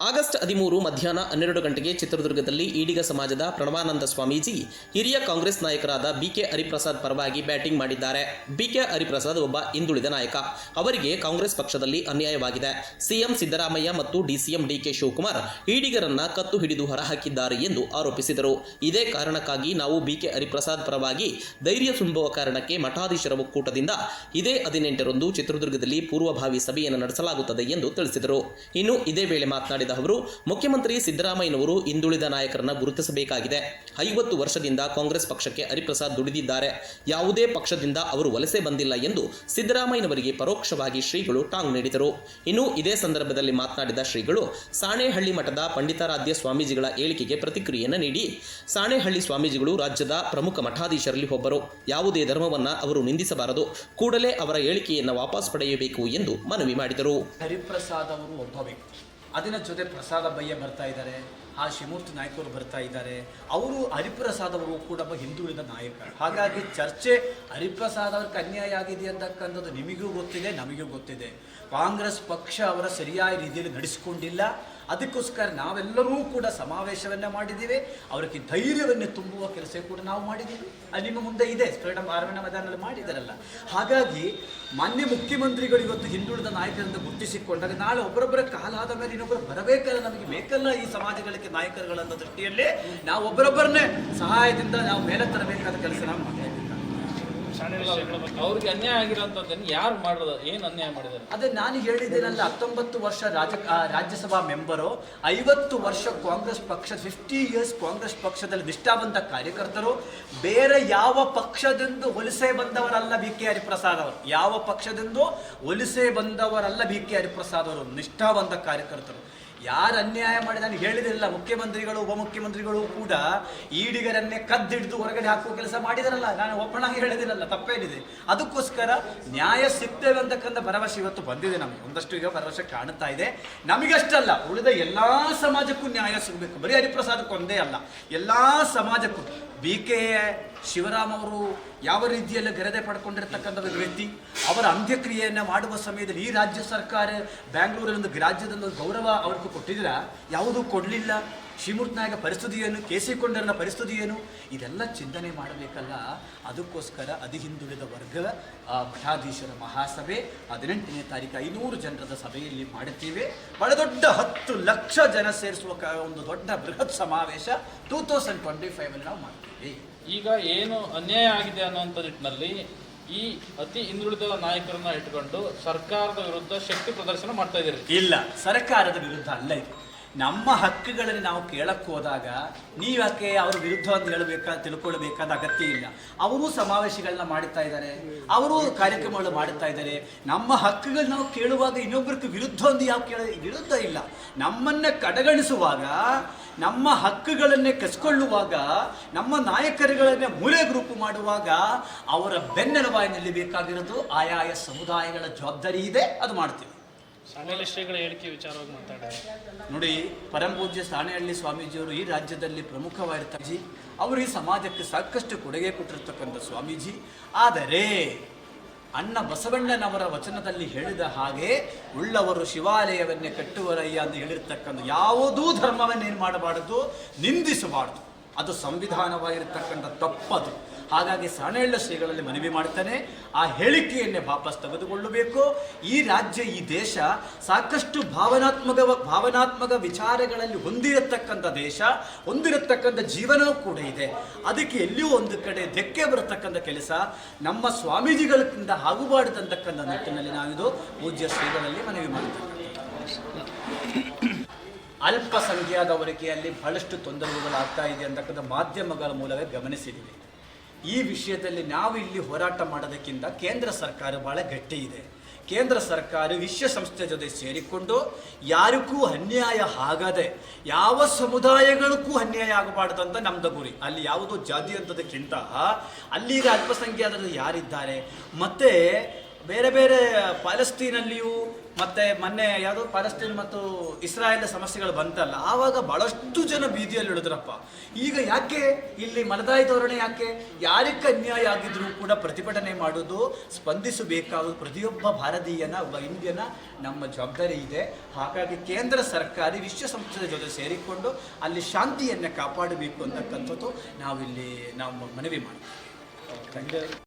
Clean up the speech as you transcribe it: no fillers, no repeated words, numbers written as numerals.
August 13 ಮಧ್ಯಾಹ್ನ 12 ಗಂಟೆಗೆ ಚಿತ್ರದುರ್ಗದಲ್ಲಿ ಈಡಿಗ ಸಮಾಜದ ಪ್ರಣವಾನಂದ ಸ್ವಾಮೀಜಿ ಹಿರಿಯ ಕಾಂಗ್ರೆಸ್ ನಾಯಕರಾದ ಬಿಕೆ ಹರಿಪ್ರಸಾದ್ ಪರವಾಗಿ ಬ್ಯಾಟಿಂಗ್ ಮಾಡಿದ್ದಾರೆ. ಬಿಕೆ ಹರಿಪ್ರಸಾದ್ ಒಬ್ಬ ಹಿಂದುಳಿದ ನಾಯಕ. ಅವರಿಗೆ ಕಾಂಗ್ರೆಸ್ ಪಕ್ಷದಲ್ಲಿ ಅನ್ಯಾಯವಾಗಿದೆ. ಸಿಎಂ ಸಿದ್ದರಾಮಯ್ಯ ಮತ್ತು ಡಿಸಿಎಂ ಡಿಕೆ ಶಿವಕುಮಾರ್ ಈಡಿಗರನ್ನ ಕತ್ತು ಹಿಡಿದು ಹೊರಹಾಕಿದ್ದಾರೆ ಎಂದು ಆರೋಪಿಸಿದರು. ಇದೇ ಕಾರಣಕ್ಕಾಗಿ ನಾವು ಬಿಕೆ ಹರಿಪ್ರಸಾದ್ ಪರವಾಗಿ ಧೈರ್ಯ ತುಂಬುವ ಕಾರಣಕ್ಕೆ ಮಠಾಧೀಶರ ಒಕ್ಕೂಟದಿಂದ ಇದೇ 18ರಂದು ಚಿತ್ರದುರ್ಗದಲ್ಲಿ ಪೂರ್ವಭಾವಿ ಸಭೆಯನ್ನು ನಡೆಸಲಾಗುತ್ತದೆ ಎಂದು ತಿಳಿಸಿದರು. ಇನ್ನು ಇದೇ ವೇಳೆ ಮಾತನಾಡಿದ ಅವರು, ಮುಖ್ಯಮಂತ್ರಿ ಸಿದ್ದರಾಮಯ್ಯನವರು ಹಿಂದುಳಿದ ನಾಯಕರನ್ನ ಗುರುತಿಸಬೇಕಾಗಿದೆ. 50 ವರ್ಷದಿಂದ ಕಾಂಗ್ರೆಸ್ ಪಕ್ಷಕ್ಕೆ ಹರಿಪ್ರಸಾದ್ ದುಡಿದಿದ್ದಾರೆ. ಯಾವುದೇ ಪಕ್ಷದಿಂದ ಅವರು ವಲಸೆ ಬಂದಿಲ್ಲ ಎಂದು ಸಿದ್ದರಾಮಯ್ಯನವರಿಗೆ ಪರೋಕ್ಷವಾಗಿ ಶ್ರೀಗಳು ಟಾಂಗ್ ನೀಡಿದರು. ಇನ್ನು ಇದೇ ಸಂದರ್ಭದಲ್ಲಿ ಮಾತನಾಡಿದ ಶ್ರೀಗಳು, ಸಾಣೇಹಳ್ಳಿ ಮಠದ ಪಂಡಿತಾರಾಧ್ಯ ಸ್ವಾಮೀಜಿಗಳ ಹೇಳಿಕೆಗೆ ಪ್ರತಿಕ್ರಿಯೆಯನ್ನು ನೀಡಿ, ಸಾಣೇಹಳ್ಳಿ ಸ್ವಾಮೀಜಿಗಳು ರಾಜ್ಯದ ಪ್ರಮುಖ ಮಠಾಧೀಶರಲ್ಲಿ ಒಬ್ಬರು. ಯಾವುದೇ ಧರ್ಮವನ್ನ ಅವರು ನಿಂದಿಸಬಾರದು. ಕೂಡಲೇ ಅವರ ಹೇಳಿಕೆಯನ್ನು ವಾಪಸ್ ಪಡೆಯಬೇಕು ಎಂದು ಮನವಿ ಮಾಡಿದರು. ಹರಿಪ್ರಸಾದ್ ಅವರು ಒಬ್ಬ ವ್ಯಕ್ತಿ, ಅದನ್ನ ಜೊತೆ ಪ್ರಸಾದ ಬಯ್ಯ ಬರ್ತಾ ಇದ್ದಾರೆ, ಆ ಶಿವಮೂರ್ತಿ ನಾಯ್ಕರು ಬರ್ತಾ ಇದ್ದಾರೆ. ಅವರು ಹರಿಪ್ರಸಾದ್ ಅವರು ಕೂಡ ಒಬ್ಬ ಹಿಂದುಳಿದ ನಾಯಕ. ಹಾಗಾಗಿ ಚರ್ಚೆ ಹರಿಪ್ರಸಾದ್ ಅವ್ರಿಗೆ ಅನ್ಯಾಯ ಆಗಿದೆ ಅಂತಕ್ಕಂಥದ್ದು ನಿಮಗೂ ಗೊತ್ತಿದೆ, ನಮಗೂ ಗೊತ್ತಿದೆ. ಕಾಂಗ್ರೆಸ್ ಪಕ್ಷ ಅವರ ಸರಿಯಾದ ರೀತಿಯಲ್ಲಿ ನಡೆಸಿಕೊಂಡಿಲ್ಲ. ಅದಕ್ಕೋಸ್ಕರ ನಾವೆಲ್ಲರೂ ಕೂಡ ಸಮಾವೇಶವನ್ನ ಮಾಡಿದ್ದೀವಿ. ಅವರಿಗೆ ಧೈರ್ಯವನ್ನು ತುಂಬುವ ಕೆಲಸ ಕೂಡ ನಾವು ಮಾಡಿದ್ದೀವಿ. ಅದು ನಿಮ್ಮ ಮುಂದೆ ಇದೆ, ಫ್ರೀಡಮ್ ಆರ್ಮನ ಮೈದಾನದಲ್ಲಿ ಮಾಡಿದಾರಲ್ಲ. ಹಾಗಾಗಿ ಮಾನ್ಯ ಮುಖ್ಯಮಂತ್ರಿಗಳು ಇವತ್ತು ಹಿಂದುಳಿದ ನಾಯಕರಿಂದ ಗುರುತಿಸಿಕೊಂಡಾಗ ನಾಳೆ ಒಬ್ಬರೊಬ್ಬರ ಕಾಲಾದ ಮೇಲೆ ಇನ್ನೊಬ್ಬರು ಬರಬೇಕಲ್ಲ, ನಮಗೆ ಬೇಕಲ್ಲ ಈ ಸಮಾಜಗಳಿಗೆ ನಾಯಕರುಗಳನ್ನ ದೃಷ್ಟಿಯಲ್ಲಿ ನಾವು ಒಬ್ಬರೊಬ್ಬರನ್ನೇ ಸಹಾಯದಿಂದ ನಾವು ಮೇಲೆ ತರಬೇಕಾದ ಕೆಲಸ ನಾವು ಮಾಡ್ತಾ ಇದ್ದೀವಿ. ಅವ್ರಿಗೆ ಅನ್ಯಾಯ ಆಗಿರೋಂಥದ್ದನ್ನು ಯಾರು ಮಾಡೋದು, ಏನು ಅನ್ಯಾಯ ಮಾಡಿದ್ದಾರೆ? ಅದೇ ನಾನು ಹೇಳಿದ್ದೇನಲ್ಲ, 19 ವರ್ಷ ರಾಜ್ಯಸಭಾ ಮೆಂಬರು, 50 ವರ್ಷ ಕಾಂಗ್ರೆಸ್ ಪಕ್ಷ, 50 ಇಯರ್ಸ್ ಕಾಂಗ್ರೆಸ್ ಪಕ್ಷದಲ್ಲಿ ನಿಷ್ಠಾವಂತ ಕಾರ್ಯಕರ್ತರು. ಬೇರೆ ಯಾವ ಪಕ್ಷದಿಂದ ವಲಸೆ ಬಂದವರಲ್ಲ ಬಿ ಕೆ ಹರಿಪ್ರಸಾದ್ ಅವರು. ಯಾವ ಪಕ್ಷದಿಂದ ವಲಸೆ ಬಂದವರಲ್ಲ ಬಿ ಕೆ ಹರಿಪ್ರಸಾದ್ ಅವರು, ನಿಷ್ಠಾವಂತ ಕಾರ್ಯಕರ್ತರು. ಯಾರು ಅನ್ಯಾಯ ಮಾಡಿ ನಾನು ಹೇಳಿದಿಲ್ಲ, ಮುಖ್ಯಮಂತ್ರಿಗಳು ಉಪಮುಖ್ಯಮಂತ್ರಿಗಳು ಕೂಡ ಈಡಿಗರನ್ನೇ ಕದ್ದಿಡ್ದು ಹೊರಗಡೆ ಹಾಕುವ ಕೆಲಸ ಮಾಡಿದಾರಲ್ಲ. ನಾನು ಒಬ್ಬನಾಗಿ ಹೇಳಿದಿರಲ್ಲ, ತಪ್ಪೇನಿದೆ. ಅದಕ್ಕೋಸ್ಕರ ನ್ಯಾಯ ಸಿಗ್ತೇವೆ ಅಂತಕ್ಕಂಥ ಭರವಸೆ ಇವತ್ತು ಬಂದಿದೆ ನಮಗೆ. ಒಂದಷ್ಟು ಈಗ ಭರವಸೆ ಕಾಣುತ್ತಾ ಇದೆ. ನಮಗಷ್ಟಲ್ಲ, ಉಳಿದ ಎಲ್ಲಾ ಸಮಾಜಕ್ಕೂ ನ್ಯಾಯ ಸಿಗಬೇಕು. ಬರೀ ಹರಿಪ್ರಸಾದಕ್ಕೊಂದೇ ಅಲ್ಲ, ಎಲ್ಲಾ ಸಮಾಜಕ್ಕೂ. ಬಿ ಕೆ ಶಿವರಾಮ್ ಅವರು ಯಾವ ರೀತಿಯಲ್ಲಿ ಗರದೆ ಪಡ್ಕೊಂಡಿರ್ತಕ್ಕಂಥ ವ್ಯಕ್ತಿ, ಅವರ ಅಂತ್ಯಕ್ರಿಯೆಯನ್ನು ಮಾಡುವ ಸಮಯದಲ್ಲಿ ಈ ರಾಜ್ಯ ಸರ್ಕಾರ ಬ್ಯಾಂಗ್ಳೂರಲ್ಲಿ ಒಂದು ರಾಜ್ಯದಲ್ಲಿ ಗೌರವ ಅವ್ರಿಗೂ ಕೊಟ್ಟಿದ್ರ? ಯಾವುದೂ ಕೊಡಲಿಲ್ಲ. ಶ್ರೀಮೂರ್ತಿ ನಾಯಕ ಪರಿಸ್ಥಿತಿ ಏನು, ಕೆ.ಸಿ. ಕೊಂಡರನ ಪರಿಸ್ಥಿತಿ ಏನು, ಇದೆಲ್ಲ ಚಿಂತನೆ ಮಾಡಬೇಕಲ್ಲ. ಅದಕ್ಕೋಸ್ಕರ ಹಿಂದುಳಿದ ವರ್ಗ ಮಠಾಧೀಶರ ಮಹಾಸಭೆ 18ನೇ ತಾರೀಕು 500 ಜನರದ ಸಭೆಯಲ್ಲಿ ಮಾಡುತ್ತೇವೆ. ಬಹಳ ದೊಡ್ಡ 10 ಲಕ್ಷ ಜನ ಸೇರಿಸುವ ಒಂದು ದೊಡ್ಡ ಬೃಹತ್ ಸಮಾವೇಶ 2025 ನಾವು ಮಾಡ್ತೀವಿ. ಈಗ ಏನು ಅನ್ಯಾಯ ಆಗಿದೆ ಅನ್ನೋಂಥ ನಿಟ್ಟಿನಲ್ಲಿ ಈ ಅತಿ ಹಿಂದುಳಿದ ನಾಯಕರನ್ನ ಇಟ್ಕೊಂಡು ಸರ್ಕಾರದ ವಿರುದ್ಧ ಶಕ್ತಿ ಪ್ರದರ್ಶನ ಮಾಡ್ತಾ ಇದ್ದೀರಿ? ಇಲ್ಲ, ಸರ್ಕಾರದ ವಿರುದ್ಧ ಅಲ್ಲ ಇದು. ನಮ್ಮ ಹಕ್ಕುಗಳನ್ನು ನಾವು ಕೇಳಕ್ಕೆ ಹೋದಾಗ ನೀವ್ಯಾಕೆ ಅವ್ರ ವಿರುದ್ಧ ಅಂತ ತಿಳ್ಕೊಳ್ಬೇಕಾದ ಅಗತ್ಯ ಇಲ್ಲ. ಅವರೂ ಸಮಾವೇಶಗಳನ್ನ ಮಾಡುತ್ತಾ ಇದ್ದಾರೆ, ಅವರು ಕಾರ್ಯಕ್ರಮಗಳು ಮಾಡುತ್ತಾ ಇದ್ದಾರೆ. ನಮ್ಮ ಹಕ್ಕುಗಳು ನಾವು ಕೇಳುವಾಗ ಇನ್ನೊಬ್ಬರಿಗೆ ವಿರುದ್ಧ ಒಂದು ಯಾವ ವಿರುದ್ಧ ಇಲ್ಲ. ನಮ್ಮನ್ನ ಕಡೆಗಣಿಸುವಾಗ, ನಮ್ಮ ಹಕ್ಕುಗಳನ್ನೇ ಕಸ್ಕೊಳ್ಳುವಾಗ, ನಮ್ಮ ನಾಯಕರುಗಳನ್ನೇ ಮೂಲೆ ಗ್ರೂಪ್ ಮಾಡುವಾಗ ಅವರ ಬೆನ್ನೆಲುಬಾಯಿ ನಿಲ್ಲಬೇಕಾಗಿರೋದು ಆಯಾಯ ಸಮುದಾಯಗಳ ಜವಾಬ್ದಾರಿ ಇದೆ. ಅದು ಮಾಡ್ತೀವಿ. ಸಾಣೇಹಳ್ಳಿ ಶ್ರೀಗಳ ಹೇಳಿಕೆ ವಿಚಾರವಾಗಿ ಮಾತಾಡಿದ್ದಾರೆ ನೋಡಿ. ಪರಮಪೂಜ್ಯ ಸಾಣೇಹಳ್ಳಿ ಸ್ವಾಮೀಜಿಯವರು ಈ ರಾಜ್ಯದಲ್ಲಿ ಪ್ರಮುಖವಾಗಿರ್ತಾರೆ. ಅವರು ಈ ಸಮಾಜಕ್ಕೆ ಸಾಕಷ್ಟು ಕೊಡುಗೆ ಕೊಟ್ಟಿರ್ತಕ್ಕಂಥ ಸ್ವಾಮೀಜಿ. ಆದರೆ ಅಣ್ಣ ಬಸವಣ್ಣನವರ ವಚನದಲ್ಲಿ ಹೇಳಿದ ಹಾಗೆ ಉಳ್ಳವರು ಶಿವಾಲಯವನ್ನೇ ಕಟ್ಟುವರಯ್ಯ ಅಂತ ಹೇಳಿರ್ತಕ್ಕಂಥ ಯಾವುದೂ ಧರ್ಮವನ್ನೇನು ಮಾಡಬಾರದು, ನಿಂದಿಸಬಾರದು. ಅದು ಸಂವಿಧಾನವಾಗಿರ್ತಕ್ಕಂಥ ತಪ್ಪದು. ಹಾಗಾಗಿ ಸಾಣೇಹಳ್ಳಿ ಶ್ರೀಗಳಲ್ಲಿ ಮನವಿ ಮಾಡ್ತಾನೆ, ಆ ಹೇಳಿಕೆಯನ್ನೇ ವಾಪಸ್ ತೆಗೆದುಕೊಳ್ಳಬೇಕು. ಈ ರಾಜ್ಯ, ಈ ದೇಶ ಸಾಕಷ್ಟು ಭಾವನಾತ್ಮಕ ವಿಚಾರಗಳಲ್ಲಿ ಹೊಂದಿರತಕ್ಕಂಥ ದೇಶ, ಹೊಂದಿರತಕ್ಕಂಥ ಜೀವನವೂ ಕೂಡ ಇದೆ. ಅದಕ್ಕೆ ಎಲ್ಲಿಯೂ ಒಂದು ಕಡೆ ಧಕ್ಕೆ ಬರತಕ್ಕಂಥ ಕೆಲಸ ನಮ್ಮ ಸ್ವಾಮೀಜಿಗಳಿಂದ ಆಗಬಾರದಂತಕ್ಕಂಥ ನಿಟ್ಟಿನಲ್ಲಿ ನಾವಿದು ಪೂಜ್ಯ ಶ್ರೀಗಳಲ್ಲಿ ಮನವಿ ಮಾಡ್ತೇವೆ. ಅಲ್ಪಸಂಖ್ಯಾತವರಿಗೆ ಅಲ್ಲಿ ಬಹಳಷ್ಟು ತೊಂದರೆಗಳಾಗ್ತಾ ಇದೆ ಅಂತಕ್ಕಂಥ ಮಾಧ್ಯಮಗಳ ಮೂಲಕ ಗಮನಿಸಿದ್ದೀವಿ. ಈ ವಿಷಯದಲ್ಲಿ ನಾವು ಇಲ್ಲಿ ಹೋರಾಟ ಮಾಡೋದಕ್ಕಿಂತ ಕೇಂದ್ರ ಸರ್ಕಾರ ಬಹಳ ಗಟ್ಟಿ ಇದೆ. ಕೇಂದ್ರ ಸರ್ಕಾರ ವಿಶ್ವಸಂಸ್ಥೆ ಜೊತೆ ಸೇರಿಕೊಂಡು ಯಾರಿಗೂ ಅನ್ಯಾಯ ಆಗದೆ, ಯಾವ ಸಮುದಾಯಗಳಿಗೂ ಅನ್ಯಾಯ ಆಗಬಾರ್ದಂತ ನಮ್ದು ಗುರಿ. ಅಲ್ಲಿ ಯಾವುದೋ ಜಾತಿ ಅಂತದಕ್ಕಿಂತ ಅಲ್ಲಿಗ ಅಲ್ಪಸಂಖ್ಯಾತರು ಯಾರಿದ್ದಾರೆ, ಮತ್ತೆ ಬೇರೆ ಬೇರೆ ಪ್ಯಾಲೆಸ್ತೀನಲ್ಲಿಯೂ ಮತ್ತೆ ಮೊನ್ನೆ ಯಾವುದು ಪ್ಯಾಲೆಸ್ಟೈನ್ ಮತ್ತು ಇಸ್ರಾಯೇಲ್ ಸಮಸ್ಯೆಗಳು ಬಂತಲ್ಲ, ಆವಾಗ ಬಹಳಷ್ಟು ಜನ ಬೀದಿಯಲ್ಲಿ ಇಳಿದ್ರಪ್ಪ. ಈಗ ಯಾಕೆ ಇಲ್ಲಿ ಮಲದಾಯಿ ಧೋರಣೆ ಯಾಕೆ? ಯಾರಿಗೆ ಅನ್ಯಾಯ ಆಗಿದ್ರೂ ಕೂಡ ಪ್ರತಿಭಟನೆ ಮಾಡೋದು, ಸ್ಪಂದಿಸಬೇಕಾಗುವುದು ಪ್ರತಿಯೊಬ್ಬ ಭಾರತೀಯನ, ಒಬ್ಬ ಇಂಡಿಯನ ನಮ್ಮ ಜವಾಬ್ದಾರಿ ಇದೆ. ಹಾಗಾಗಿ ಕೇಂದ್ರ ಸರ್ಕಾರ ವಿಶ್ವಸಂಸ್ಥೆಯ ಜೊತೆ ಸೇರಿಕೊಂಡು ಅಲ್ಲಿ ಶಾಂತಿಯನ್ನು ಕಾಪಾಡಬೇಕು ಅಂತಕ್ಕಂಥದ್ದು ನಾವು ಮನವಿ ಮಾಡ್ತೀವಿ.